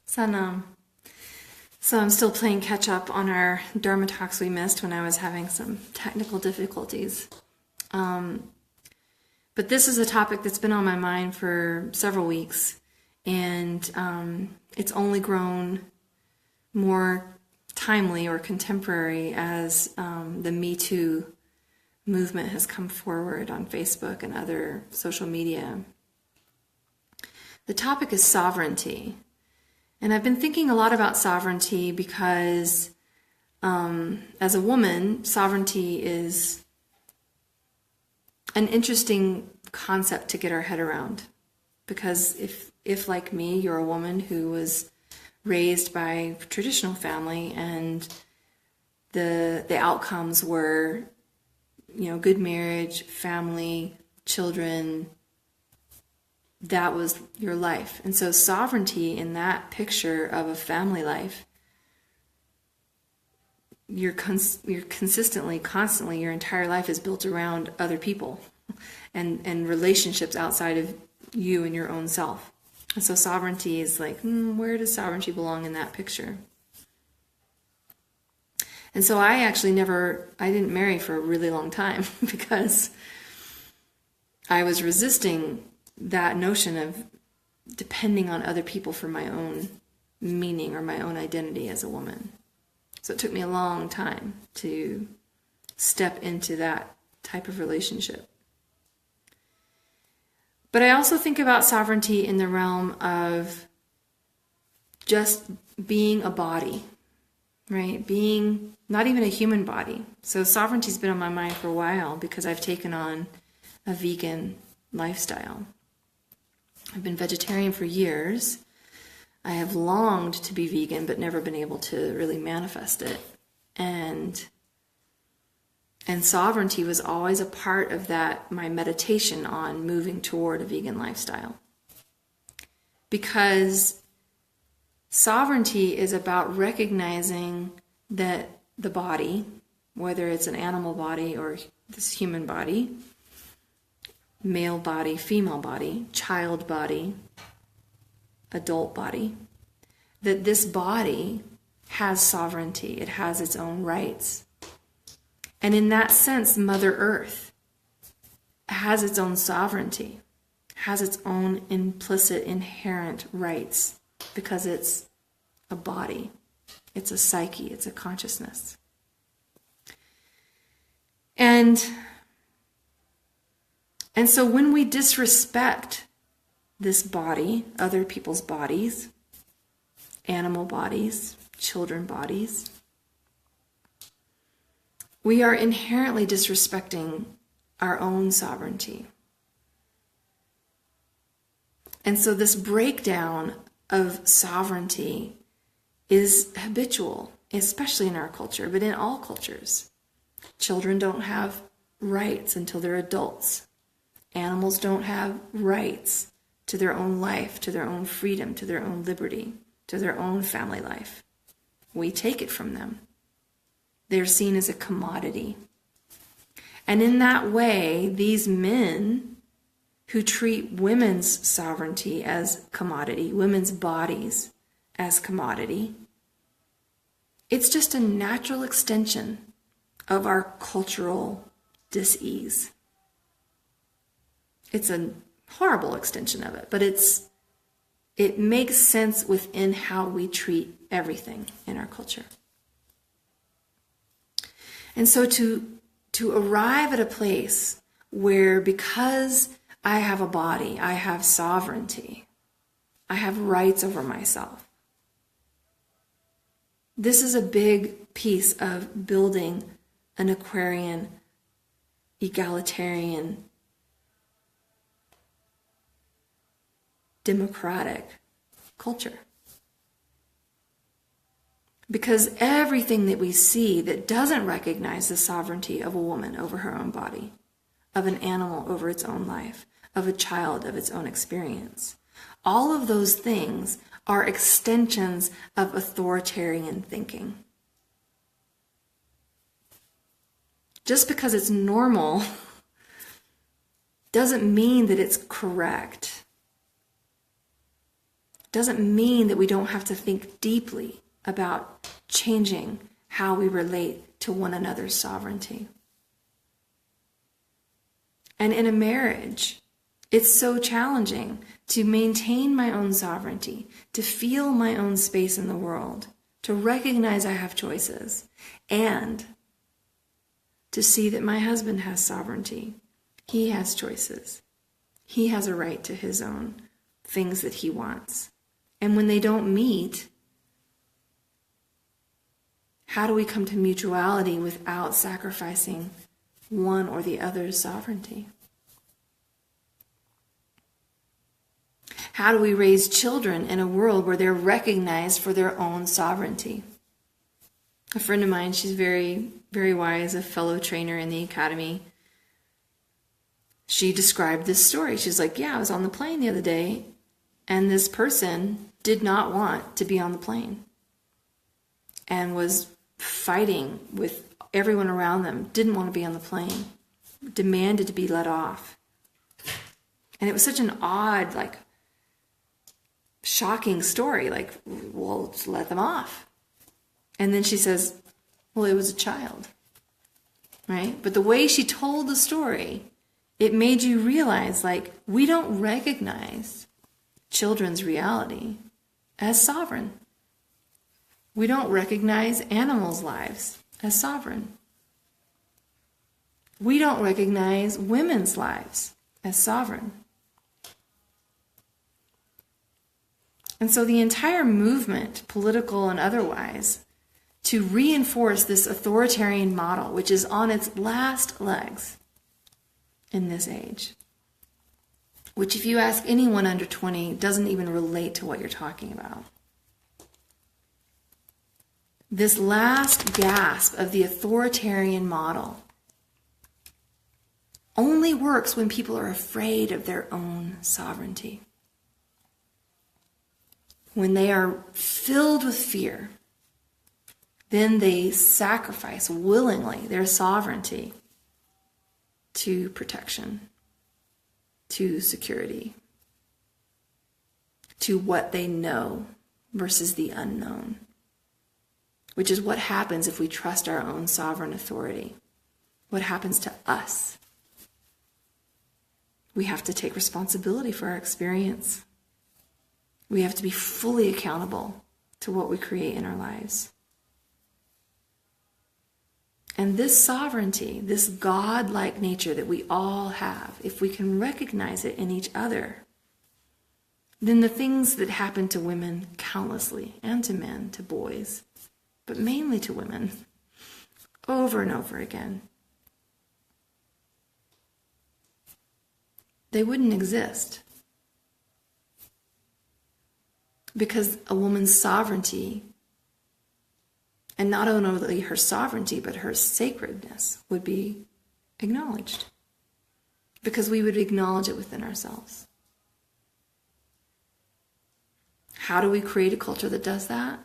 Sanam. So I'm still playing catch up on our Dharma talks we missed when I was having some technical difficulties. But this is a topic that's been on my mind for several weeks, and it's only grown more timely or contemporary as the Me Too movement has come forward on Facebook and other social media. The topic is sovereignty. And I've been thinking a lot about sovereignty because as a woman, sovereignty is an interesting concept to get our head around. Because if like me, you're a woman who was raised by a traditional family and the outcomes were, good marriage, family, children, that was your life. And so sovereignty in that picture of a family life, you're constantly, your entire life is built around other people and relationships outside of you and your own self. And so sovereignty is like, where does sovereignty belong in that picture? And so I didn't marry for a really long time because I was resisting that notion of depending on other people for my own meaning or my own identity as a woman. So it took me a long time to step into that type of relationship. But I also think about sovereignty in the realm of just being a body, right? Being not even a human body. So sovereignty's been on my mind for a while because I've taken on a vegan lifestyle. I've been vegetarian for years. I have longed to be vegan, but never been able to really manifest it. And sovereignty was always a part of that, my meditation on moving toward a vegan lifestyle. Because sovereignty is about recognizing that the body, whether it's an animal body or this human body, male body, female body, child body, adult body, that this body has sovereignty. It has its own rights. And in that sense, Mother Earth has its own sovereignty, has its own implicit, inherent rights, because it's a body, it's a psyche, it's a consciousness. And so when we disrespect this body, other people's bodies, animal bodies, children bodies, we are inherently disrespecting our own sovereignty. And so this breakdown of sovereignty is habitual, especially in our culture, but in all cultures. Children don't have rights until they're adults. Animals don't have rights to their own life, to their own freedom, to their own liberty, to their own family life. We take it from them. They're seen as a commodity. And in that way, these men who treat women's sovereignty as commodity, women's bodies as commodity, it's just a natural extension of our cultural dis-ease. It's a horrible extension of it, but it makes sense within how we treat everything in our culture. And so to arrive at a place where, because I have a body, I have sovereignty, I have rights over myself, this is a big piece of building an Aquarian, egalitarian, democratic culture. Because everything that we see that doesn't recognize the sovereignty of a woman over her own body, of an animal over its own life, of a child of its own experience, all of those things are extensions of authoritarian thinking. Just because it's normal doesn't mean that it's correct. doesn't mean that we don't have to think deeply about changing how we relate to one another's sovereignty. And in a marriage, it's so challenging to maintain my own sovereignty, to feel my own space in the world, to recognize I have choices, and to see that my husband has sovereignty. He has choices. He has a right to his own things that he wants. And when they don't meet, how do we come to mutuality without sacrificing one or the other's sovereignty? How do we raise children in a world where they're recognized for their own sovereignty? A friend of mine, she's very, very wise, a fellow trainer in the academy. She described this story. She's like, yeah, I was on the plane the other day, and this person did not want to be on the plane and was fighting with everyone around them, didn't want to be on the plane, demanded to be let off. And it was such an odd, shocking story, well, just let them off. And then she says, well, it was a child, right? But the way she told the story, it made you realize, we don't recognize children's reality as sovereign. We don't recognize animals' lives as sovereign. We don't recognize women's lives as sovereign. And so the entire movement, political and otherwise, to reinforce this authoritarian model, which is on its last legs in this age, which if you ask anyone under 20, doesn't even relate to what you're talking about. This last gasp of the authoritarian model only works when people are afraid of their own sovereignty. When they are filled with fear, then they sacrifice willingly their sovereignty to protection, to security, to what they know versus the unknown, which is what happens if we trust our own sovereign authority. What happens to us? We have to take responsibility for our experience. We have to be fully accountable to what we create in our lives. And this sovereignty, this God-like nature that we all have, if we can recognize it in each other, then the things that happen to women countlessly, and to men, to boys, but mainly to women, over and over again, they wouldn't exist. Because a woman's sovereignty, and not only her sovereignty, but her sacredness, would be acknowledged. Because we would acknowledge it within ourselves. How do we create a culture that does that?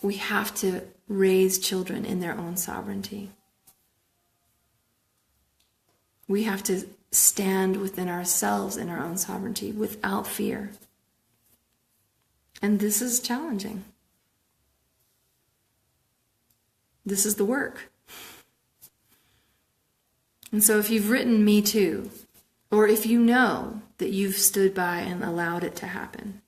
We have to raise children in their own sovereignty. We have to stand within ourselves in our own sovereignty without fear. And this is challenging. This is the work. And so if you've written Me Too, or if you know that you've stood by and allowed it to happen,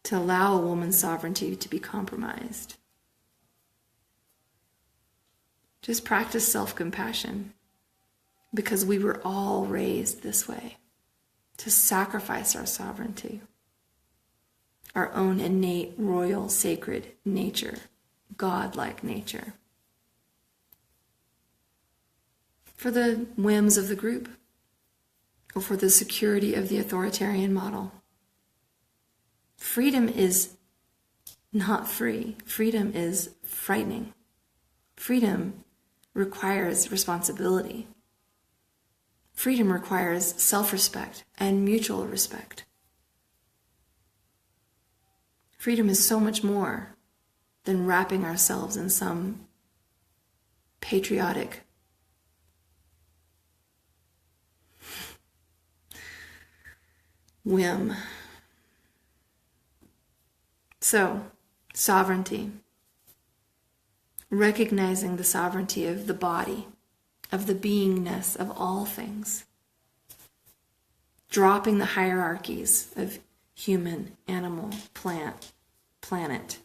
to allow a woman's sovereignty to be compromised, just practice self-compassion. Because we were all raised this way, to sacrifice our sovereignty, our own innate, royal, sacred nature, God-like nature, for the whims of the group, or for the security of the authoritarian model. Freedom is not free. Freedom is frightening. Freedom requires responsibility. Freedom requires self-respect and mutual respect. Freedom is so much more than wrapping ourselves in some patriotic whim. So, sovereignty. Recognizing the sovereignty of the body, of the beingness of all things. Dropping the hierarchies of human, animal, plant, planet.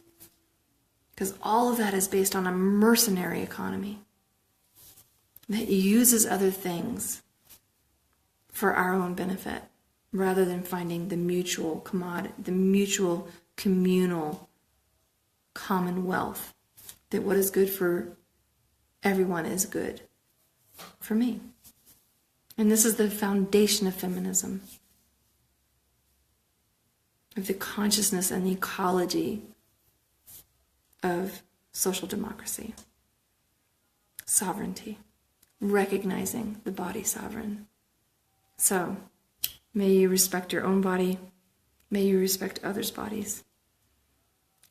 Because all of that is based on a mercenary economy that uses other things for our own benefit, rather than finding the mutual commodity, the mutual communal commonwealth, that what is good for everyone is good for me. And this is the foundation of feminism, of the consciousness and the ecology of social democracy. Sovereignty, recognizing the body sovereign. So, may you respect your own body, may you respect others' bodies,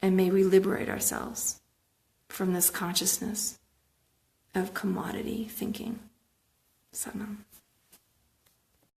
and may we liberate ourselves from this consciousness of commodity thinking. Satnam.